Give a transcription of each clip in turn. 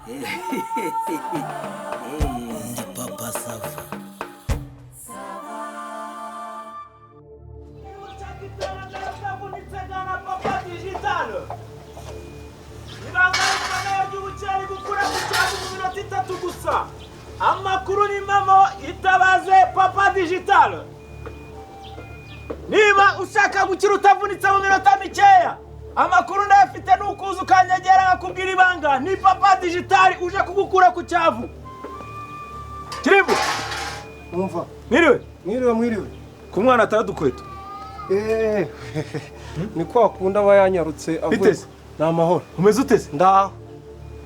Ndi papa SAVA. Amakuru ni mamo itabaze papa digital. Niba ushaka gukira utavunitse mu minota mikeya, amakuru ndafite nukuza ukanyegera akubwira ibanga ni papa digital uje kugukura ku cyavu. Kirimbo umva mwiriwe ku mwana atadukweto. ni ko akunda bayanyarutse avuye na mahoro. Umeze utese? Ndaho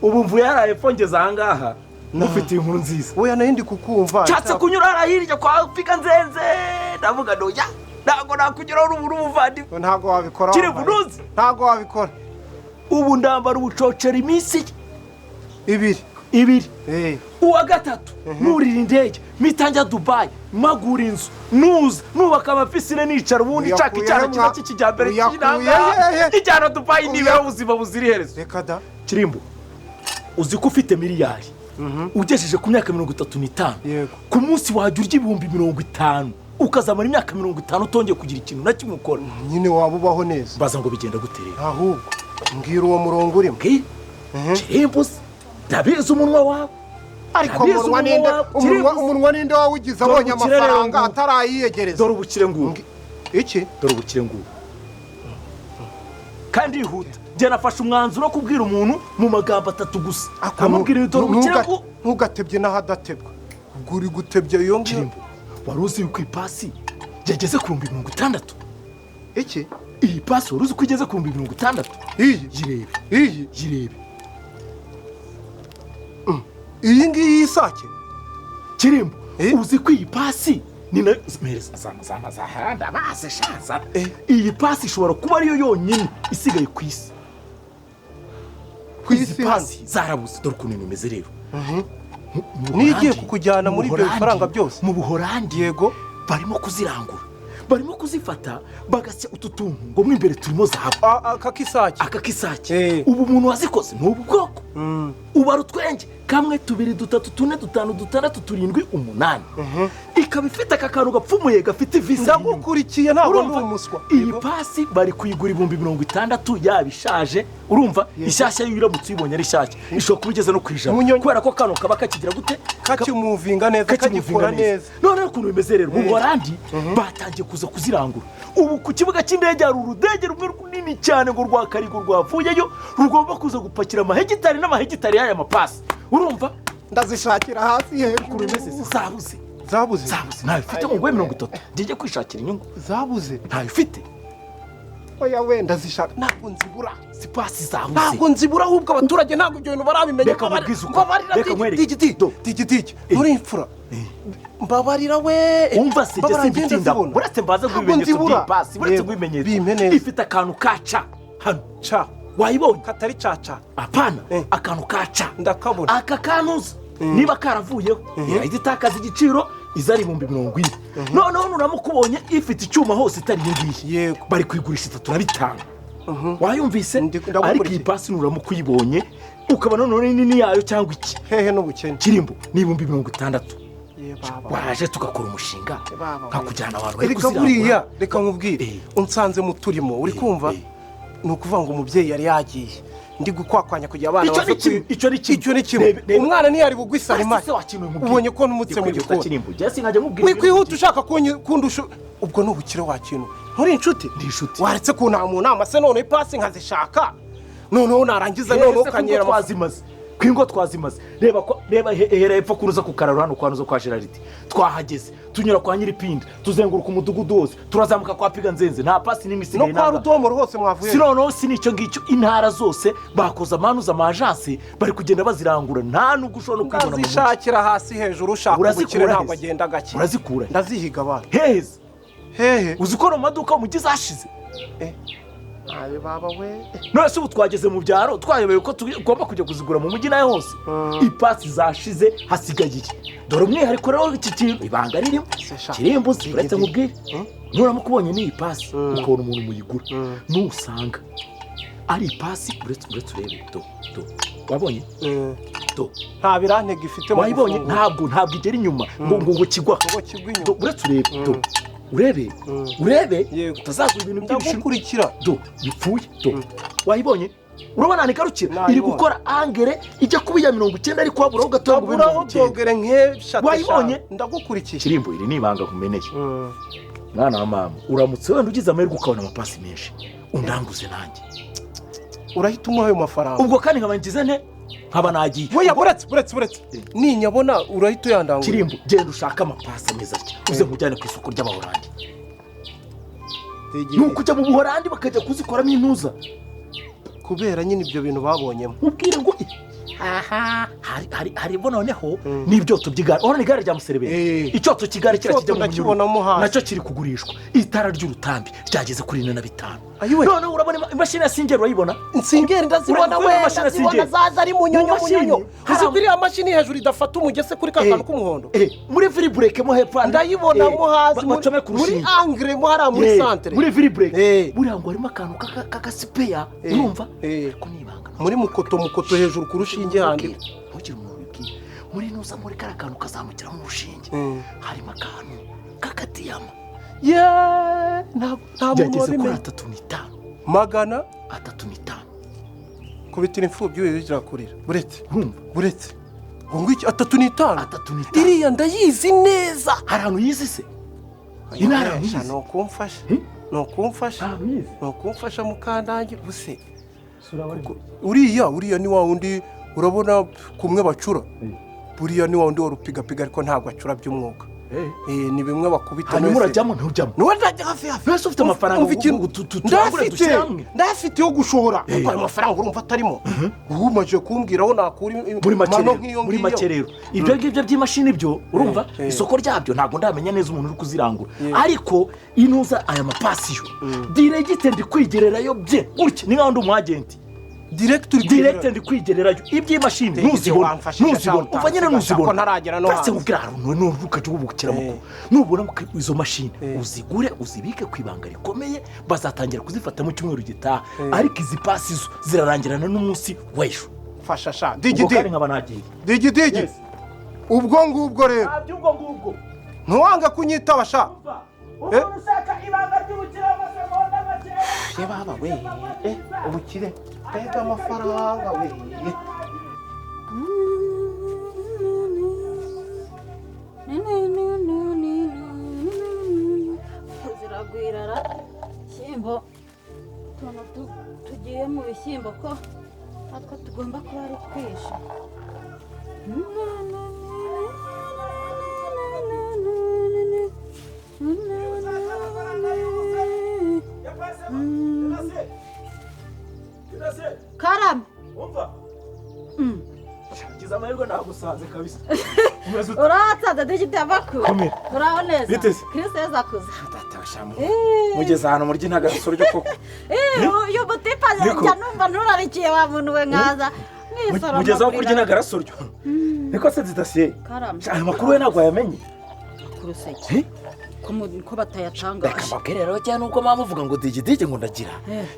ubu mvuye yaraye fongeza ahangaha mufite inkuru nziza. Oya nahindi kukumva cyatse kunyura arahirije kwa Afrika nzenze ndavuga doya ntago nakugeraho uruburu buvandi. Ntago wabikora. Kirimbunuzi ntago wabikora. Ubu ndambara ubucocera iminsi ibiri uwa gatatu nurira indege mitanjya Dubai magura inzu nuza nubaka amafisine nicara ubundi nshaka icyana kiba kikijyambere kinanga ijyana Dubai nibera ubuzima buzira iherezo. Reka da Kirimbo uzi ko ufite miliyari ugejeje ku myaka 35 ku munsi wajya urya ibihumbi 50 ukazamara imyaka 50 utongeye kugira ikintu na kimwe ukora. Nyine wabubaho neza. Baza ngo bigenda guterera ahubwo mbwira uwo murongo urimo. Kirimbo ndabizi umunwa wawe ariko umunwa ninde wawe ugize abonye amafaranga atarayiyegereza. Dore ubukire ngubu iki dore ubukire ngubu kandi yihuta. Jye nafashe umwanzuro kubwira umuntu mu magambo 3 gusa amubwira dore ubukire ngubu. Ntugatebye n'ahadategwa ubwo uri gutebye iyo ngiyo. Wari uzi yuko ipasi yageze ku 60. Iki iyi pasi wari uzi ko igeze ku 60. Yirebe iyi ngiyi isake. Kirimbo uzi ko iyi pasi ni na za handa base shanza. Iyi pasi ishobora kuba ariyo yonyine isigaye ku isi. Pasi zarabuze dore ukuntu imeze rero. Nigiye kukujyana muri ibyo bifaranga byose mu Buholandi. Yego barimo kuzirangura barimo kuzifata bagasya ututuntu ngo mwe imbere turimo zahabu. Akakisake ubu umuntu wazikoze n'ubu bwoko ubara utwenge 1 2 3 4 5 6 7 8 9 ikaba ifite akakantu gapfumuye gafite visa. Ndagukurikiye ntabwo ndi umuswa. Iyi pasi bari kuyigura ibihumbi 60 yabishaje. Urumva ishyashya yiramutse ibonye ari shyashya ishobora kubigeza no kwijana kubera ko kano kaba kakigira gute kakimuvinga neza kagikora neza. None ukuntu bimeze rero mu Buholandi batangiye kuza kuzirangura. Ubu ku kibuga cy'indege hari urudege rumwe runini cyane ngo rwakarigo rwavuyeyo rugomba kuza gupakira amahegitari n'amahegitari y'aya mapasi. Urumva ndazishakira hasi hejuru bimeze zabuze ntayo ufite ngo 30 njye kwishakira inyungu zabuze ntayo ufite. Oya wenda zishaka ntabwo nzibura. Si pasi zabuze ntabwo nzibura ahubwo abaturage ntabwo ibyo bintu barabimenya. Digitiki muri imfura mbabarira we. Umva se je simbitinda burate mbaza gubimenyetso by'ipasi burate gubimenyetso ifite akantu kaca hano cha wayibonye katari caca apana akantu kaca ndakabona aka kanuza niba karavuyeho yahita itakaza igiciro izari 40. Noneho nuramukubonye ifite icyuma hose itari ngiyi. Yego bari kuyigurisha 35. Wayumvise ariko iyi pasi nuramukuyibonye ukaba none nini yayo cyangwa iki hehe n'ubukene. Kirimbo ni 60. Waje tugakora umushinga nkakujyana abantu bari kuzirangura. Reka nkubwire unsanze mu turimo uri kumva nukuvuga ngo umubyeyi yari yagiye ndi gukwakwanya kugira abana bafite icyo ni kimwe. Umwana ni yari bugwisara imari ubonye ko numutse mu gikoni wikwihuta ushaka kundusha ubwo n'ubukire wakintu nturi inshuti waretse ko nta muntu amase none ipasi nkazishaka noneho narangiza none ukanyera twazimaze kwingo twazimaze. Reba hera epfo kuruza kukararo hano kwanuzo kwa Gerarity twahageze tunyura kwa Nyiripinda tuzenguruka umudugudu wose turazamuka kwa Piga Nzenze nta pasi n'imisigaye no kwa Rudomoro hose mwavuye. Sirono sinicyo ngicyo intara zose bakoza amanuza amagence bari kugenda bazirangura nta nugusho no kwibona mu zishakira hasi hejuru ushaka ubukire ntabwo agenda gake. Urazikura ndazihiga abana hehe uzikora mu maduka mu gizashize. Aye baba we nose ubu twageze mu byaro twayobeye ko tugomba kujya kuzigura mu mujyi nayo hose. Ipasi zashize hasigaye iki dore umwihariko rero iki kintu ibanga ririmo. Kirimbo uretse mubwire nuramukubonye ni ipasi ukabona umuntu muyigura nusanga ari ipasi uretse urebe wabonye nta birantega ifite wayibonye ntabwo igera inyuma ngo kigwa uretse urebe utazagura ibintu by'ibishimukira bipfuye wayibonye urabona nigarukira iri gukora angere ijya kuba iya 90 ariko waburaho gatongo dogere nk'eshatu wayibonye ndagukurikiye kirimbo iri nibanga kumeneye mwana wa mama uramutse wenda ugize amahirwe ukabona amapasi menshi undanguze nanjye urahita umuha ayo mafaranga ubwo kandi nkabangize nte nkaba nagiye weya buretse ninyabona urahita uyandangura kirimbo genda ushaka amapasi meza cyane uze nkujyane ku isoko ry'abahorandi nuko ujya mu buhorandi bakajya kuzikoramo intuza kubera nyine ibyo bintu babonyemo ubwire ngo hari noneho n'ibyoto by'igare urabona igare rya muserebere icyoto cy'igare kijya mu nyuma nacyo kiri kugurishwa itara ry'urutambi ryageze kuri 45 noneho urabona imashini ya singeri urayibona singeri ndazibona ndazibona zaza ari mu nyonyo uzibwira ya mashini hejuru idafata umugese kuri kakanu k'umuhondo muri viribureke mo hepfo ndayibona mo hazi muri angre mo hari muri centre muri viribureke buriya ngo harimo akantu k'agasipeya urumva ko nibanga muri mukoto hejuru ku rushinge handi ntugire umuntu ubibwira muri nuza muri kara kantu kazamukira mu rushinge harimo akantu k'akatiyama nta muntu wabimenya 3,5 magana 3,5 kubitira imfubyi wewe zirakurira buretse ngo iki 3,5 iriya ndayizi neza hari ahantu yizi se inara no kumfasha mukandangi buse uriya ni wa wundi urabona kumwe bacura buriya ni wa wundi warupiga ariko ntabwo acura by'umwuga ni bimwe bakubita hanyuma urajyamo ntujyamo niwe ndajya hafi mbese ufite amafaranga ndafite yo gushora ariko ayo mafaranga urumva atarimo umaze kumbwira aho nakura muri make rero ibyo ngibyo by'imashini byo urumva isoko ryabyo ntabwo ndamenya neza umuntu uri kuzirangura ariko inuza aya mapasiyo diregite ndi kwigererayo bye gutya ni nk'aho ndi umwagenti direct ndi kwigererayo iby'imashini ntuzibona uva nyine ntuzibona kasi nkubwira haruntu ukajya ubukiramo nubona izo mashini uzigure uzibike ku ibanga rikomeye bazatangira kuzifata mu cyumweru gitaha ariko izi pasi zo zirarangirana n'umunsi w'ejo fasha sha digi ubwo ngubwo rero ubwo ntuwanga kunyitaba sha ushaka ibanga ry'ubukiramo segonda make baba we ubukire pega amafaranga we ziragwirara shyimbo tugiye mu bishyimbo ko natwe tugomba kuba ari kwisha karame kiza amahirwe nagusanze kabisa urahatsaza digite amakuru uraho neza Kristo yazakuza mugeze ahantu muri n'agasoro ryo koko uyu butipa njya numva nturarikiye wa muntu we nkaza mugeze aho kurya n'agasoro niko se zidasiye aya makuru we ntabwo yamenye makuru se ko batayatanga reka mbabwire rero cyane nuko mama uvuga ngo digidigi ngo ndagira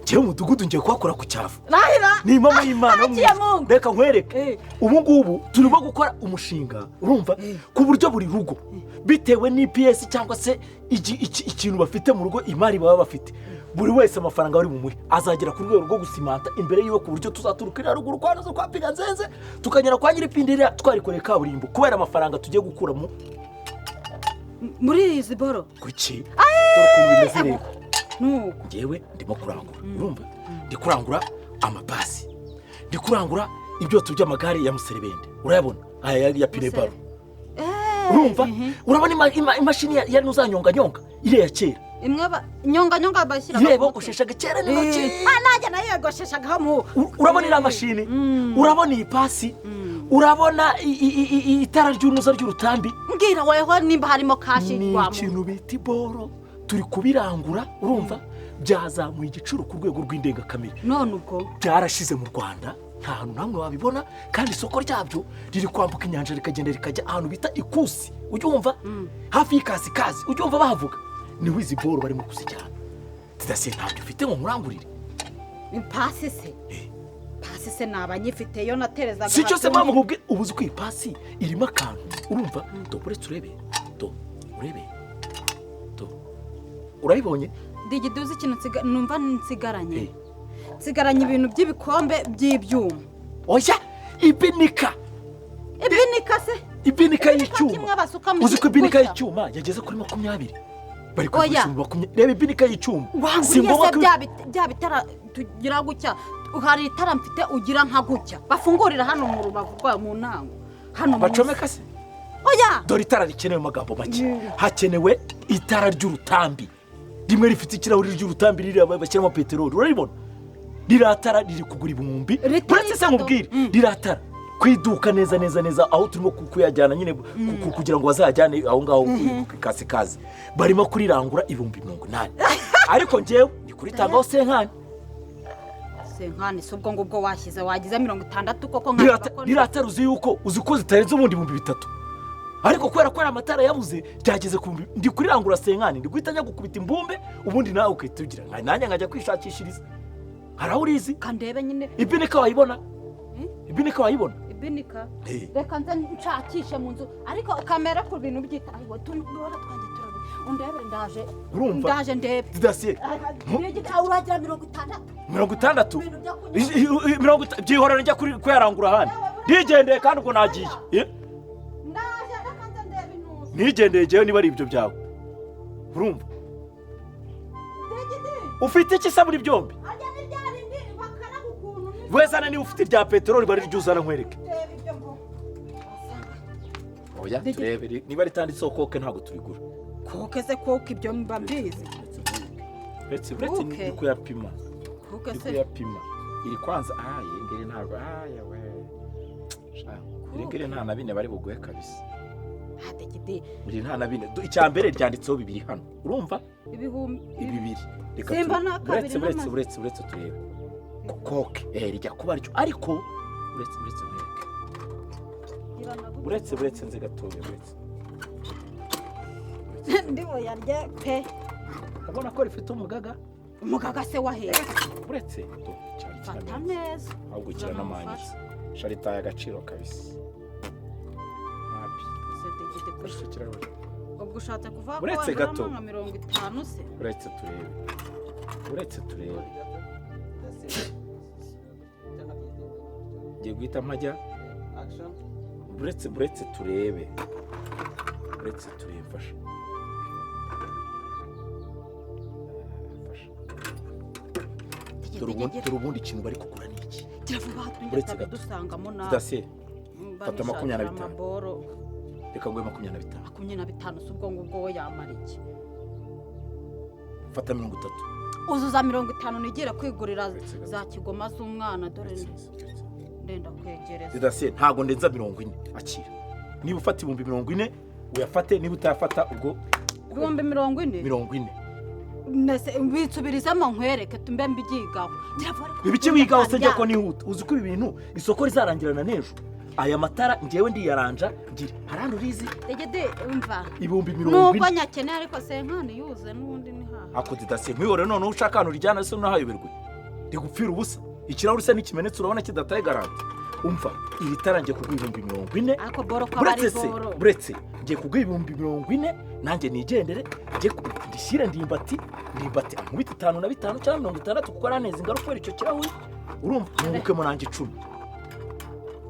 njyewe umudugudu ngiye kuhakora ku cyavu ni impamo y'Imana reka nkwereke ubu ngubu turimo gukora umushinga urumva ku buryo buri rugo bitewe n'IPS cyangwa se ikintu bafite mu rugo imari baba bafite buri wese amafaranga bari bumuhe azagera ku rwego rwo gusimanta imbere yiwe ku buryo tuzaturukira ruguru kwa nazo kwa piga nzenze tukagera kwa nyiripindira twarikoreye kaburimbo kubera amafaranga tugiye gukuramo muri izi boro kuki dore ukuntu bimeze rero ngewe ndimo kurangura urumva ndi kurangura amapasi ndi kurangura ibyo by'amagare ya muserebende urayabona aya ya pine baro urumva urabona imashini ya nuzanyonganyonga ile ya kera imwe nyonganyonga bashyira yebo gosheshaga kera n'intoki najya nayo gosheshaga mu urabona ira mashini urabona iyi pasi urabona itara ry'uruza ry'urutambi mbwira weho nimba harimo kashi ni ikintu bita iboro turi kubirangura urumva byazamuye igiciro ku rwego rw'indengakamere none ubwo byarashize mu Rwanda nta hantu namwe wabibona kandi isoko ryabyo riri kwambuka inyanja rikagenda rikajya ahantu bita ikusi ujye wumva hafi y'ikasikazi ujye wumva bahavuga niho izi boro barimo kuzijyana tidasiye ntabyo ufite ngo murangurire pasi se ipasi se nabanyifite yo naterezaga si cyo se mama mubwe ubuzi ko ipasi irimo akantu urumva dopore turebe urebe urayibonye ndigiduze ikintu numva nsigaranye ibintu by'ibikombe by'ibyuma oya ibinika se ibinika y'icyuma uzi ko ibinika y'icyuma yageze kuri 20 bari kugurisha 20 reba ibinika y'icyuma singombwa ko bya bitara tugira gutya hari itara mfite ugira nka gutya bafungurira hano mu rubavu rwa mu ntango hano bacomeka se oya dore itara rikenewe magambo make hakenewe itara ry'urutambi rimwe rifite ikirahuri ry'urutambi riri bashyiramo peteroli urabibona riratara riri kugura ibihumbi uretse se mubwire riratara kwiduka neza aho turimo kuyajyana nyine kugira ngo bazajyane aho ngaho kazi barimo kurirangura 80,000 ariko njyewe ndi kuritangaho senkani si ubwo ngubwo washyize wagize 60 koko riratara uzi ko zitarenze ubundi 3,000 ariko kubera ko amatara yabuze byageze ku ndi kurirangura senkani ndi guhita njya gukubita imbumbe ubundi nawe ukitugira nanjye nkajya kwishakishiriza haraho urizi kandebe nyine ibinika wayibona ibinika reka nze nshakishe mu nzu ariko kamera ku bintu byita ayiwe tunora twanjye turabe undebere ndaje ndebe didasiye uragira 60 byihorera njya kuyarangura hano ndigendeye kandi ubwo nagiye nigendeye jewe niba ari ibyo byawe urumva ufite iki saburi byombi wezana niba ufite irya peteroli bari ryuzana nkwereke oya turebe niba ritanditseho koke ntabwo turigura koke se koke ibyo mba mbizi uretse ni kuyapima iri kwanza yengere ntabwo yawe yengere nta na bine bari buguhe kabisa iri nta na bine icya mbere ryanditseho 2 hano urumva ibibiri uretse turebe koke rijya kuba ryo ariko uretse nze gatoya ndibo yarye pe urabona ko rifite umugaga se wahera uretse fata neza ahubwo kira n'amanyitse sharita y'agaciro kabisa ubwo ushatse kuvuga ko uretse gato 50 se uretse turebe ngiye guhita mpajya uretse turebe fasha dore ubundi ikintu bari kugura ni iki uretse dusangamo na fata 25 reka nguhe 25 si ubwo ngubwo we yamara iki fata 30 uzuza 50 nigera kwigurira za kigoma z'umwana dore ndenda kwegereza didasiye ntago ndenza 40 akira niba ufata 40 uyafate niba utayafata ubwo 40 nese mbitsubirizamo nkwereke tumbe mbigigaho ibiki wigaho se njya ko nihuta uzi ko ibintu isoko rizarangirana nejo aya matara ngewe ndiyaranja ngira harando rizi degede umva 40 nuko nyakeneye ariko senkani yuze nundi ni haha ako didasiye mwihore none ushaka hano rijyana se nahayoberwe ndi gupfira ubusa ikirahure se n'ikimenetse urabona kidataye garanti umva iri tarangiye kugwa 40 ariko boro kwa bari boro buretse ngiye kugwa 40 nanjye nigendere ngiye ndishyire ndimbati ankubita 5 na 5 cyangwa 60 kuko araneza ingaruka icyo kirahure urumva nubuke mu nanjye 10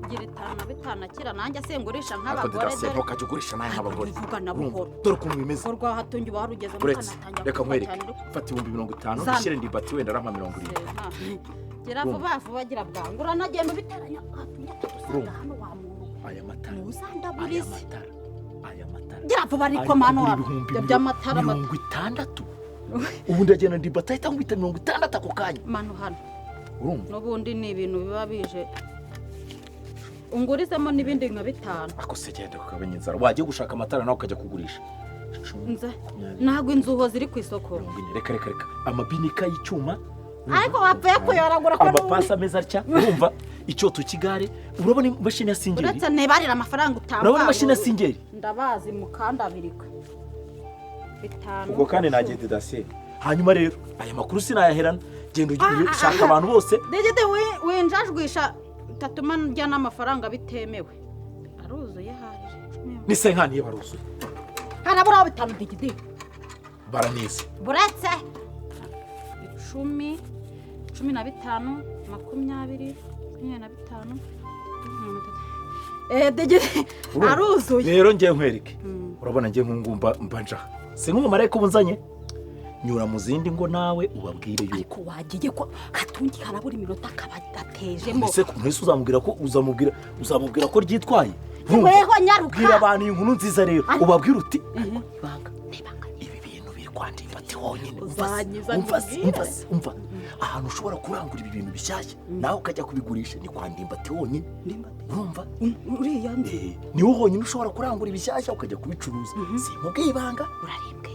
ngira 5 na 5 akira nanjye asengurisha nk'abagore dore ko kajya ugurisha naye nk'abagore buhoro dore ukuntu bimeze urwa hatungi warugeze mu kanatanya reka nkwereke fata 50 ndishyire ndimbati wenda rampa 70 gira vuba gira bwangura nagenda bitaranya hano wa muntu aya matara uzandaburize gira vuba ariko mano by'amatara 60 ubu ndagenda ndimbati ahita nkubita 60 ako kanya mano hano urumva n'ubundi ni ibintu biba bije ungurizemo n'ibindi nka 5 ako se genda ukabenya inzara wagiye gushaka amatara nawe ukajya kugurisha ntago inzuho ziri ku isoko reka amabinika y'icyuma ariko wapfuye kuyoragura ko amapasi ameza atya urumva icyo tukigare urabona imashini ya singeri uretse nebarira amafaranga utanga urabona imashini ya singeri ndabazi mukandabirika 5 ubwo kandi nagende dasiye hanyuma rero aya makuru sinayaherana genda ushaka abantu bose degede winjajwisha tatuma njya n'amafaranga bitemewe aruzuye harije ni senkani baruzuye harabura bitanu degede baraneze buretse 10 15 20 25 degede aruzuye rero ngiye nkwereke urabona ngiye nkungumba mbanja sink'umumare ko bunzanye nyura mu zindi ngo nawe ubabwire yuko ariko wagiye ko katungi karabura iminota kabadatejemo mwese uzamubwira ko ryitwaye weho nyaruka bwira abantu inkuru nziza rero ubabwira uti ibanga ibi bintu biri kwandimba ati honyine umva ahantu ushobora kurangura ibi bintu bishyashya nawe ukajya kubigurisha ni kwandimba ati honyine urumva uriya niwo honyine ushobora kurangura ibishyashya ukajya kubicuruza simubwiye ibanga urarimbwe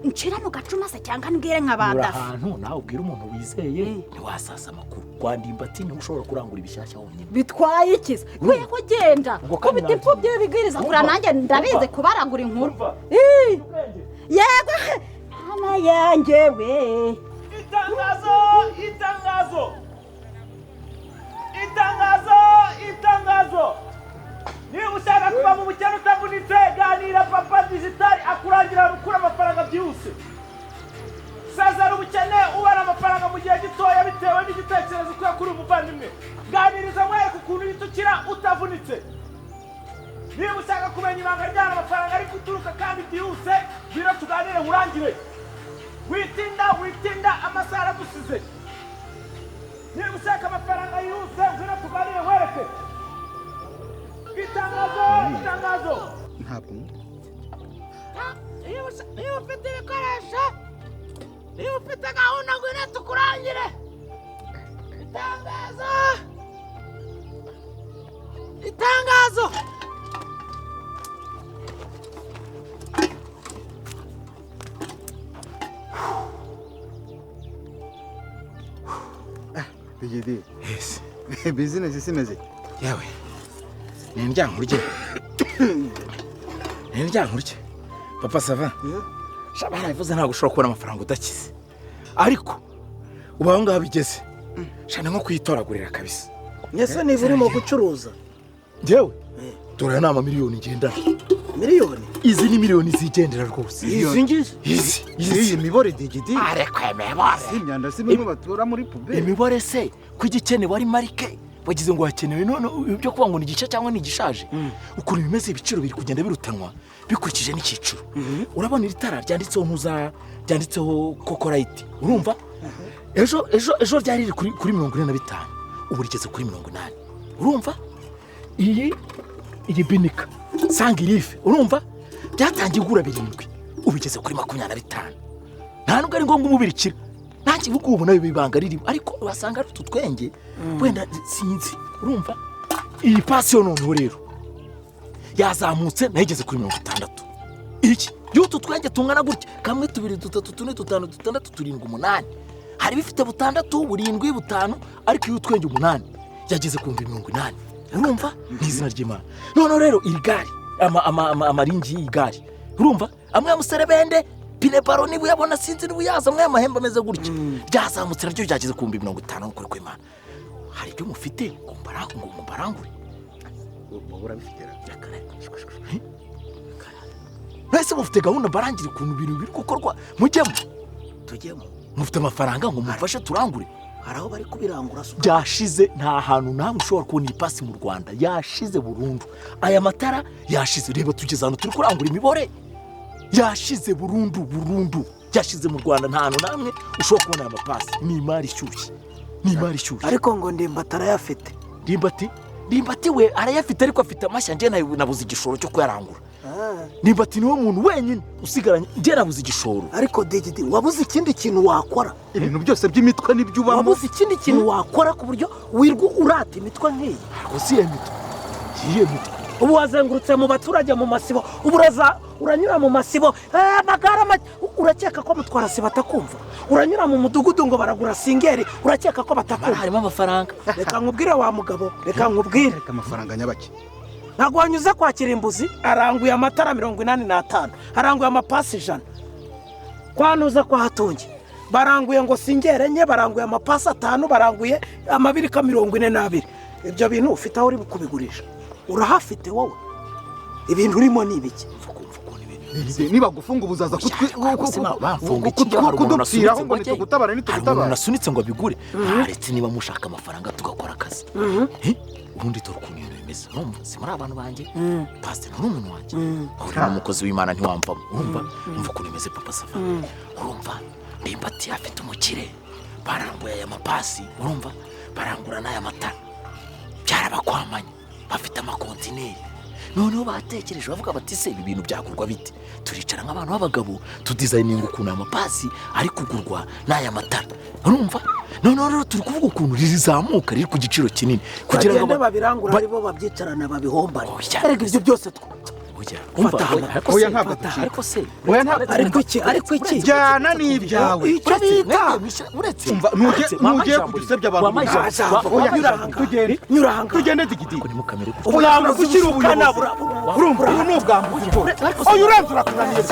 nshira mu gacuma se cyangwa mbwire nk'abanda ahantu nawe ubwira umuntu wizeye ntiwasasa amakuru kwandimba ati niwe ushobora kurangura ibishyashya honyine bitwaye ikiza kwiye kugenda ko bitipfubye bibwiriza kura nanjye ndabize kubaragura inkuru yego hana yanjye we itangazo niba ushaka kuba mu bukene utavunitse ganira papa digitali akurangira gukura amafaranga byihuse sezera ubukene ubara amafaranga mu gihe gitoya bitewe n'igitekerezo ukuye kuri umuvandimwe ganiriza mwereka ukuntu yitukira utavunitse niba ushaka kumenya ibanga ry'ahantu amafaranga ari guturuka kandi byihuse biro tuganire nkurangire witinda amasaha aragusize niba ushaka amafaranga yihuse ngwino tuganire nkwereke itangazo ntabwo iyo ufite ibikoresho iyo ufite gahunda ngwino tukurangire itangazo bigede business simeze yawe nindyankurye papa SAVA shabara bivuze ntabwo ushobora kubona amafaranga udakize ariko ubaho ngaho bigeze shana nko kwitoragurira kabisa Nyese niba urimo gucuruza njyewe dore nama miliyoni ngendana miliyoni izi ni miliyoni zigendera rwose izi ngizi iyi mibore digidi ariko imibare imyanda si bimwe batura muri puberi imibare se kw'igikene wari marike wagize ngo hakenewe none ibyo kuba ngo ni igice cyangwa ni igishaje ukuntu bimeze ibiciro biri kugenda birutanwa bikurikije n'ikiciro urabona iri tara ryanditseho kokorayiti urumva ejo ryari riri kuri 45 ubu rigeze kuri 80 urumva iyi binika sangirife urumva byatangiye igura 7 ubigeze kuri 25 nta nubwo ari ngombwa umubirikira nanjye ubu ubu nayo bibanga ririmo ariko wasanga ari tutwenge wenda sinzi urumva iyi pasiyo none rero yazamutse nayigeze kuri 60 iki y'utu twenge tungana gutya kamwe 2 3 4 5 6 7 8 9 hari bifite 6 7 5 ariko iyo twenge 8 yageze ku 80 urumva n'izina ry'Imana none rero iri gari amaringi y'igari urumva amwe amuserebende pine baroni buyabona sinzi n'ubuyaza amwe amahembe ameze gutya ryazamutse naryo ryageze ku 50 kuri kw'Imana hari ibyo mufite ngo mbarangure ubura bifitera Nese mufite gahunda barangire ukuntu ibintu biri gukorwa tujyemo mufite amafaranga ngo mufashe turangure haraho bari kubirangura byashize nta hantu namwe ushobora kubona ipasi mu Rwanda yashize burundu aya matara yashize reba tugeze hano turi kurangura imibore yashize burundu yashize mu Rwanda nta hantu namwe ushobora kubona aya mapasi ni imari ishyushye ariko ngo Ndimbati arayafite Ndimbati we arayafite ariko afite amashya nje nabuze igishoro cyo kuyarangura Ndimbati niwe muntu wenyine usigaranye nje nabuze igishoro ariko digidi wabuze ikindi kintu wakora ibintu byose by'imitwe n'ibyubamo wabuze ikindi kintu wakora ku buryo wirwa urata imitwe nk'iyi siye mitwe ubu wazengurutse mu baturage mu masibo uburaza uranyura mu masibo amagara urakeka ko mutwara sibo atakumva uranyura mu mudugudu ngo baragura singeri urakeka ko batakumva harimo amafaranga reka nkubwire wa mugabo reka nkubwire amafaranga nyabaki ntabwo wanyuze kwakira imbuzi aranguye amatara 85 aranguye amapasi 100 kwanuza kwa hatungi baranguye ngo singere enye baranguye amapasi 5 baranguye amabirika 42 ibyo bintu ufite aho uri kubigurisha urahafite wowe ibintu urimo ni ibiki niba gufunga ubuzaza kudupfiraho ngo nitugutabara nitugutabara nasunitse ngo bigure aretse niba mushaka amafaranga tugakora akazi ubundi turi ukuntu ibintu bimeze urumva si muri abantu banjye pasiteri ni umuntu wanjye uri umukozi w'Imana ntiwamvamo urumva ukuntu bimeze papa Sava urumva ndimbati afite umukire barambuye aya mapasi urumva barangura n'aya matara byarabakwamanye bafite amakontineri noneho batekereje bavuga bati se ibi bintu byagurwa bite turicara nk'abantu b'abagabo tudizayininga ukuntu aya mapasi ari kugurwa n'aya matara urumva noneho rero turi kuvuga ukuntu rizamuka riri ku giciro kinini kugira ngo babirangura aribo babyicarana babihombane erega ibyo byose oya ntabwo ariko se ariko iki jyana n'ibyawe icyo bita uretse ntujye kudusebya abantu nyurahanga tugende digidi ubwambuzi ukirukana urumva ubu ni ubwambuzi oya uranzura kunaniye